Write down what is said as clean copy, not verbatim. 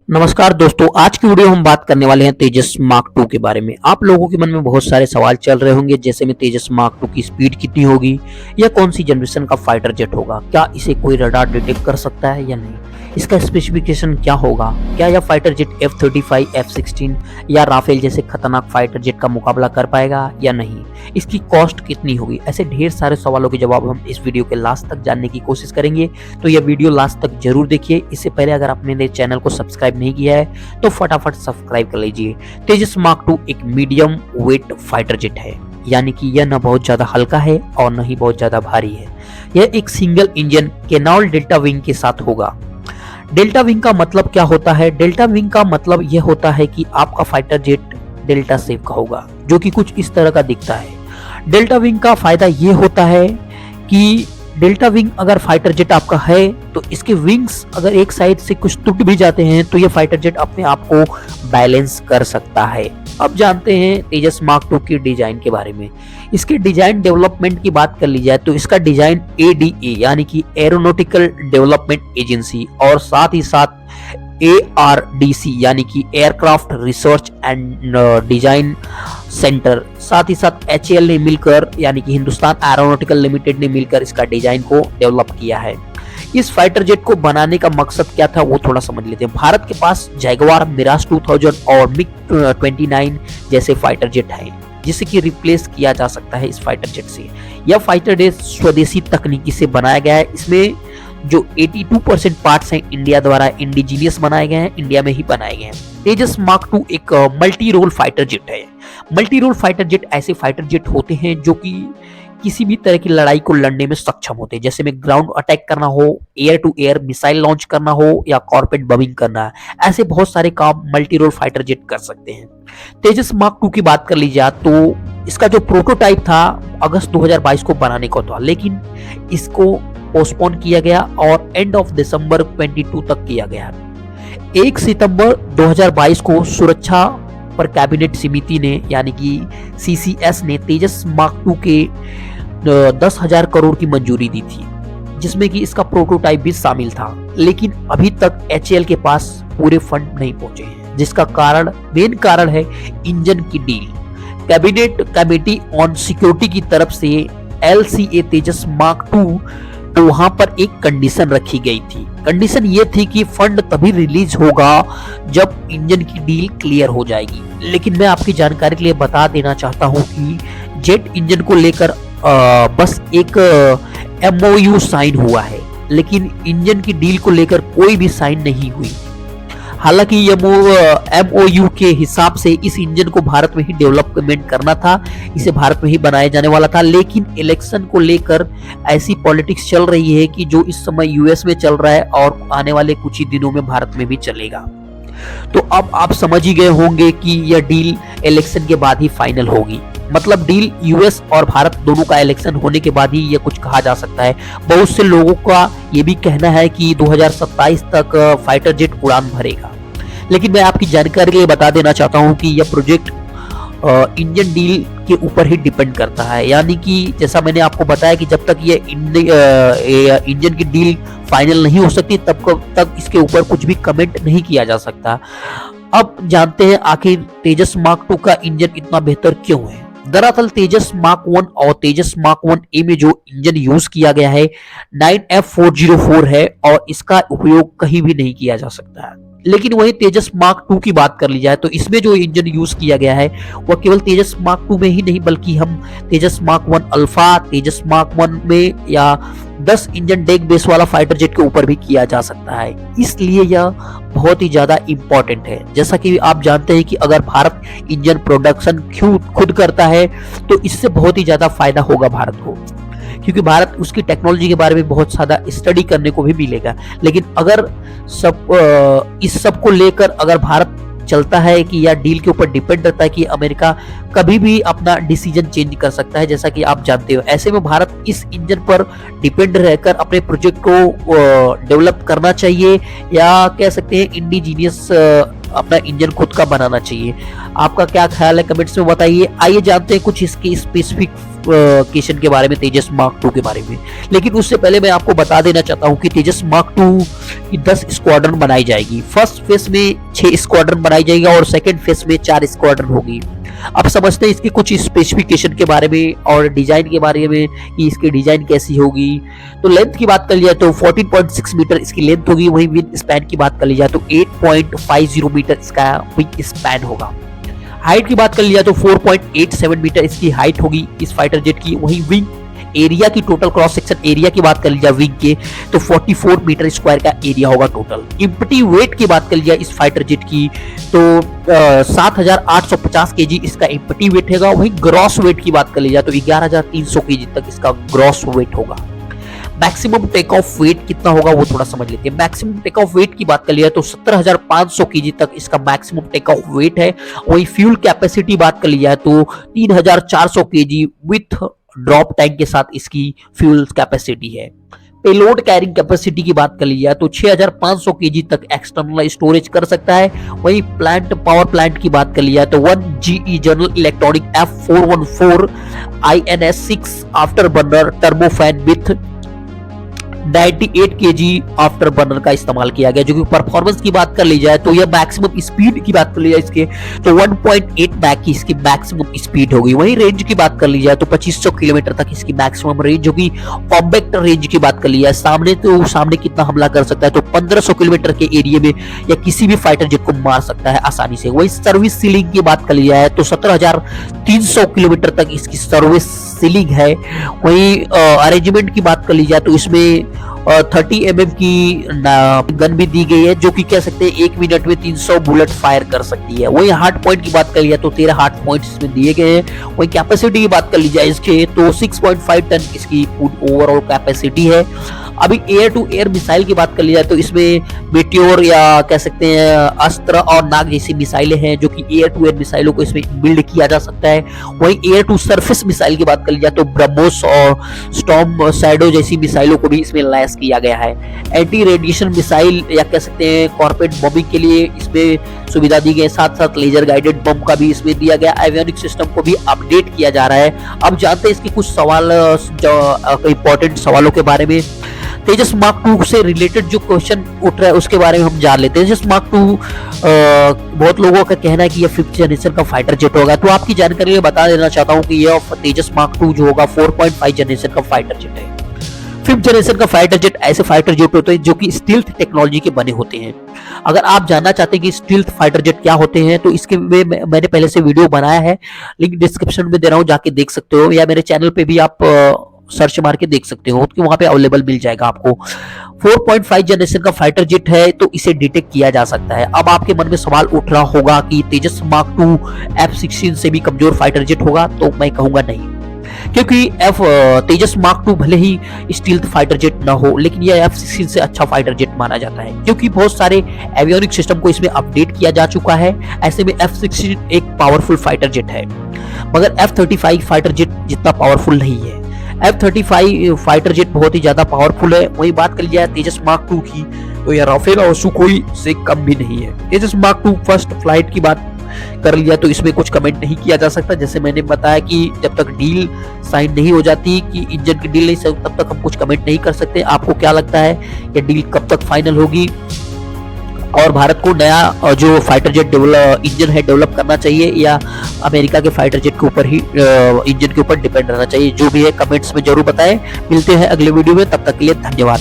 नमस्कार दोस्तों, आज की वीडियो हम बात करने वाले हैं तेजस मार्क 2 के बारे में। आप लोगों के मन में बहुत सारे सवाल चल रहे होंगे, जैसे में तेजस मार्क 2 की स्पीड कितनी होगी या कौन सी जनरेशन का फाइटर जेट होगा, क्या इसे कोई रडार डिटेक्ट कर सकता है या नहीं, इसका स्पेसिफिकेशन क्या होगा, क्या यह फाइटर जेट F-35, F-16 या राफेल जैसे खतरनाक फाइटर जेट का मुकाबला कर पाएगा या नहीं, इसकी कॉस्ट कितनी होगी। ऐसे ढेर सारे सवालों के जवाब हम इस वीडियो के लास्ट तक जानने की कोशिश करेंगे, तो यह वीडियो लास्ट तक जरूर देखिए। इससे पहले अगर आपने मेरे चैनल को सब्सक्राइब नहीं किया है तो फटाफट सब्सक्राइब कर लीजिए। तेजस मार्क 2 एक मीडियम वेट फाइटर जेट है, यानी कि यह न बहुत ज्यादा हल्का है और न ही बहुत ज्यादा भारी है। यह एक single engine canal delta wing के साथ होगा। डेल्टा विंग का मतलब क्या होता है? डेल्टा विंग का मतलब यह होता है कि आपका फाइटर जेट डेल्टा शेप का होगा, जो कि कुछ इस तरह का दिखता है। डेल्टा विंग का फायदा यह होता है कि डेल्टा विंग अगर फाइटर जेट आपका है तो इसके विंग्स अगर एक साइड से कुछ टूट भी जाते हैं तो यह फाइटर जेट अपने आप को बैलेंस कर सकता है। अब जानते हैं तेजस मार्क 2 की डिजाइन के बारे में। इसके डिजाइन डेवलपमेंट की बात कर ली जाए तो इसका डिजाइन ADA यानी कि एरोनॉटिकल डेवलपमेंट एजेंसी और साथ ही साथ ARDC यानी कि aircraft research and design centre, साथ ही साथ HAL ने मिलकर यानी कि हिंदुस्तान एरोनॉटिकल लिमिटेड ने मिलकर इसका डिजाइन को डेवलप किया है। इस फाइटर जेट को बनाने का मकसद क्या था वो थोड़ा समझ लेते हैं। भारत के पास जैगवार, मिराज 2000 और MiG-29 जैसे फाइटर जेट हैं, जिसे कि रिप्लेस किया जा सकता है इस फाइटर जेट से। यह फाइटर जेट स्वदेशी तकनीकी से बनाया गया है। इसमें जो 82% पार्ट्स हैं इंडिया द्वारा इंडिजीनियस बनाए गए हैं, इंडिया में ही बनाए गए हैं। तेजस मार्क 2 एक मल्टी रोल फाइटर जेट है। मल्टी रोल फाइटर जेट ऐसे फाइटर जेट होते हैं जो कि किसी भी तरह की लड़ाई को लड़ने में सक्षम होते हैं, जैसे में ग्राउंड अटैक करना हो, air to air missile launch करना हो या कॉर्पेट बमिंग करना है। ऐसे बहुत सारे काम मल्टी रोल फाइटर जेट कर सकते हैं। तेजस मार्क 2 की बात कर ली जाए तो इसका जो प्रोटोटाइप था अगस्त 2022 को बनाने को था, लेकिन इसको पोस्टपोन किया गया और एंड ऑफ दिसंबर 22 तक किया गया। 1 सितंबर 2022 को सुरक्षा पर कैबिनेट समिति ने यानी कि CCS ने तेजस मार्क 2 के 10,000 करोड़ की मंजूरी दी थी, जिसमें कि इसका प्रोटोटाइप भी शामिल था। लेकिन अभी तक HAL के पास पूरे फंड नहीं पहुंचे हैं, जिसका मेन कारण है इंजन की deal. Cabinet committee on security की तरफ से LCA तेजस मार्क 2 तो वहां पर एक कंडीशन रखी गई थी। कंडीशन ये थी कि फंड तभी रिलीज होगा जब इंजन की डील क्लियर हो जाएगी। लेकिन मैं आपकी जानकारी के लिए बता देना चाहता हूं कि जेट इंजन को लेकर बस एक MOU साइन हुआ है, लेकिन इंजन की डील को लेकर कोई भी साइन नहीं हुई। हालांकि MOU के हिसाब से इस इंजन को भारत में ही डेवलपमेंट करना था, इसे भारत में ही बनाया जाने वाला था। लेकिन इलेक्शन को लेकर ऐसी पॉलिटिक्स चल रही है कि जो इस समय US में चल रहा है और आने वाले कुछ ही दिनों में भारत में भी चलेगा। तो अब आप समझ ही गए होंगे कि यह डील इलेक्शन के बाद ही फाइनल होगी। मतलब डील US और भारत दोनों का इलेक्शन होने के बाद ही यह कुछ कहा जा सकता है। बहुत से लोगों का यह भी कहना है कि 2027 तक फाइटर जेट उड़ान भरेगा। लेकिन मैं आपकी जानकारी के लिए बता देना चाहता हूं कि यह प्रोजेक्ट इंजन डील के ऊपर ही डिपेंड करता है, यानी कि जैसा मैंने आपको बताया कि जब तक ये इंजन की डील फाइनल नहीं हो सकती तब तक इसके ऊपर कुछ भी कमेंट नहीं किया जा सकता। अब जानते हैं आखिर तेजस मार्क 2 का इंजन इतना बेहतर क्यों है। दरअसल तेजस मार्क 1 और तेजस मार्क 1A में जो इंजन यूज किया गया है 9F404 है और इसका उपयोग कहीं भी नहीं किया जा सकता है। लेकिन वही तेजस मार्क 2 की बात कर ली जाए तो इसमें जो इंजन यूज किया गया है वह केवल तेजस मार्क 2 में ही नहीं, बल्कि हम तेजस मार्क 1 अल्फा, तेजस मार्क 1 में या 10 इंजन डेक बेस वाला फाइटर जेट के ऊपर भी किया जा सकता है। इसलिए यह बहुत ही ज्यादा इंपॉर्टेंट है। जैसा कि आप जानते हैं कि अगर भारत इंजन प्रोडक्शन खुद करता है तो इससे बहुत ही ज्यादा फायदा होगा भारत को, क्योंकि भारत उसकी टेक्नोलॉजी के बारे में बहुत ज्यादा स्टडी करने को भी मिलेगा। लेकिन अगर इस सब को लेकर अगर भारत चलता है कि या डील के ऊपर डिपेंड रहता है कि अमेरिका कभी भी अपना डिसीजन चेंज कर सकता है, जैसा कि आप जानते हो। ऐसे में भारत इस इंजन पर डिपेंड रहकर अपने प्रोजेक्ट को डेवलप करना चाहिए, या कह सकते हैं इंडिजीनियस अपना इंजन खुद का बनाना चाहिए। आपका क्या ख्याल है कमेंट्स में बताइए। आइए जानते हैं कुछ इसके स्पेसिफिक केशन के बारे में, तेजस मार्क 2 के बारे में। लेकिन उससे पहले मैं आपको बता देना चाहता हूं कि तेजस मार्क 2 की 10 स्क्वाड्रन बनाई जाएगी। फर्स्ट फेज में 6 स्क्वाड्रन बनाई जाएगी और सेकंड फेज में 4 स्क्वाड्रन होगी। अब समझते हैं इसके कुछ स्पेसिफिकेशन के बारे में और डिजाइन के बारे में कि इसकी डिजाइन कैसी होगी। तो लेंथ की बात कर लिया तो 14.6 मीटर इसकी लेंथ होगी। वहीं विंग स्पैन की बात कर लिया तो 8.50 मीटर इसका विंग स्पैन होगा। हाइट की बात कर लिया तो 4.87 मीटर इसकी हाइट होगी इस फाइटर जेट की। वहीं विंग एरिया की, टोटल क्रॉस सेक्शन एरिया की बात कर लिया विंग के तो 44 मीटर स्क्वायर का एरिया होगा टोटल। इम्पटी वेट की बात कर लिया इस फाइटर जेट की तो 7,850 केजी इसका इम्पटी वेट होगा। वहीं ग्रॉस वेट की बात कर लिया तो 11,300 केजी तक इसका ग्रॉस वेट होगा। मैक्सिमम टेक ऑफ वेट कितना होगा वो थोड़ा समझ लेते हैं। मैक्सिमम टेक ऑफ वेट की बात कर लिया तो 17,500 केजी तक इसका मैक्सिमम टेक ऑफ वेट है। वही फ्यूल कैपेसिटी बात कर लिया तो 3,400 केजी विथ ड्रॉप टैंक के साथ इसकी फ्यूल कैपेसिटी है। पेलोड कैरिंग कैपेसिटी की बात कर लिया तो 6,500 केजी तक एक्सटर्नल स्टोरेज कर सकता है। वहीं प्लांट, पावर प्लांट की बात कर लिया तो 1 GE general electronic F414 INS6 after burner turbofan with 98 KG after burner का इस्तेमाल किया गया। जो कि परफॉर्मेंस की बात कर ली जाए तो यह मैक्सिमम स्पीड की बात कर ली जाए इसके तो 1.8 मैक की इसकी मैक्सिमम स्पीड होगी। वहीं रेंज की बात कर ली जाए तो 2500 किलोमीटर तक इसकी मैक्सिमम रेंज होगी। कॉम्पैक्ट रेंज की बात कर ली जाए सामने कितना हमला कर सकता है तो 1500 किलोमीटर के एरिया में या किसी भी फाइटर जेट को मार सकता है आसानी से। वहीं सर्विस सीलिंग की बात कर ली जाए तो 17,300 किलोमीटर तक इसकी सर्विस सीलिंग है। वहीं अरेंजमेंट की बात कर ली जाए तो इसमें 30 mm की गन भी दी गई है जो कि कह सकते हैं 1 मिनट में 300 बुलेट फायर कर सकती है। वही हार्ड पॉइंट की बात कर लिया तो 13 हार्ड पॉइंट्स इसमें दिए गए हैं। वही कैपेसिटी की बात कर ली जाए इसके तो 6.5 टन इसकी ओवरऑल कैपेसिटी है। अभी एयर टू एयर मिसाइल की बात कर लिया तो इसमें मेटियोर या कह सकते हैं अस्त्र और नाग जैसी मिसाइलें हैं जो कि एयर टू एयर मिसाइलों को इसमें बिल्ड किया जा सकता है। वहीं एयर टू सरफेस मिसाइल की बात कर लिया तो ब्रह्मोस और स्टॉर्म शैडो जैसी मिसाइलों को भी इसमें लैस किया गया है। एंटी रेडिएशन मिसाइल या कह सकते हैं कॉर्पोरेट बॉम्बिंग के लिए इसमें सुविधा दी गई। साथ साथ लेजर गाइडेड बम का भी इसमें दिया गया। एवियोनिक सिस्टम को भी अपडेट किया जा रहा है। अब जानते हैं इसके कुछ सवाल, इंपॉर्टेंट सवालों के बारे में। तेजस मार्क 2 से रिलेटेड जो क्वेश्चन उठ रहा है उसके बारे में हम जान लेते हैं। तेजस मार्क 2 बहुत लोगों का कहना है कि यह 5th जनरेशन का फाइटर जेट होगा। तो आपकी जानकारी में बता देना चाहता हूं कि यह तेजस मार्क 2 जो होगा 4.5 जनरेशन का फाइटर जेट है। 5th जनरेशन का फाइटर जेट ऐसे फाइटर जेट होते हैं जो कि स्टील्थ टेक्नोलॉजी के बने होते हैं। अगर आप जानना चाहते हैं कि स्टील्थ फाइटर जेट क्या होते हैं तो इसके में मैंने पहले से वीडियो बनाया है, लिंक डिस्क्रिप्शन में दे रहा हूं, जाके देख सकते हो, या मेरे चैनल पे भी आप सर्च मार के देख सकते हो कि वहां पे अवेलेबल मिल जाएगा आपको। 4.5 जनरेशन का फाइटर जेट है तो इसे डिटेक्ट किया जा सकता है। अब आपके मन में सवाल उठ रहा होगा कि तेजस मार्क 2 F-16 से भी कमजोर फाइटर जेट होगा, तो मैं कहूंगा नहीं, क्योंकि तेजस मार्क 2 भले ही स्टील्थ फाइटर जेट ना हो लेकिन यह F-16 से अच्छा फाइटर जेट माना जाता है क्योंकि बहुत सारे एवियोनिक सिस्टम को इसमें अपडेट किया जा चुका है। ऐसे में F-16 एक पावरफुल फाइटर जेट है मगर F-35 फाइटर जेट जितना पावरफुल नहीं है। F-35 फाइटर जेट बहुत ही ज्यादा पावरफुल है। वही बात कर लिया तेजस मार्क 2 की तो यह राफेल और सुखोई से कम भी नहीं है। तेजस मार्क 2 फर्स्ट फ्लाइट की बात कर लिया तो इसमें कुछ कमेंट नहीं किया जा सकता। जैसे मैंने बताया कि जब तक डील साइन नहीं हो जाती, कि इंजन की डील नहीं, तब तक हम कुछ कमेंट नहीं कर सकते। आपको क्या लगता है ये डील कब तक फाइनल होगी और भारत को नया जो फाइटर जेट इंजन है डेवलप करना चाहिए या अमेरिका के फाइटर जेट के ऊपर ही इंजन के ऊपर डिपेंड रहना चाहिए? जो भी है कमेंट्स में जरूर बताएं। मिलते हैं अगले वीडियो में, तब तक के लिए धन्यवाद।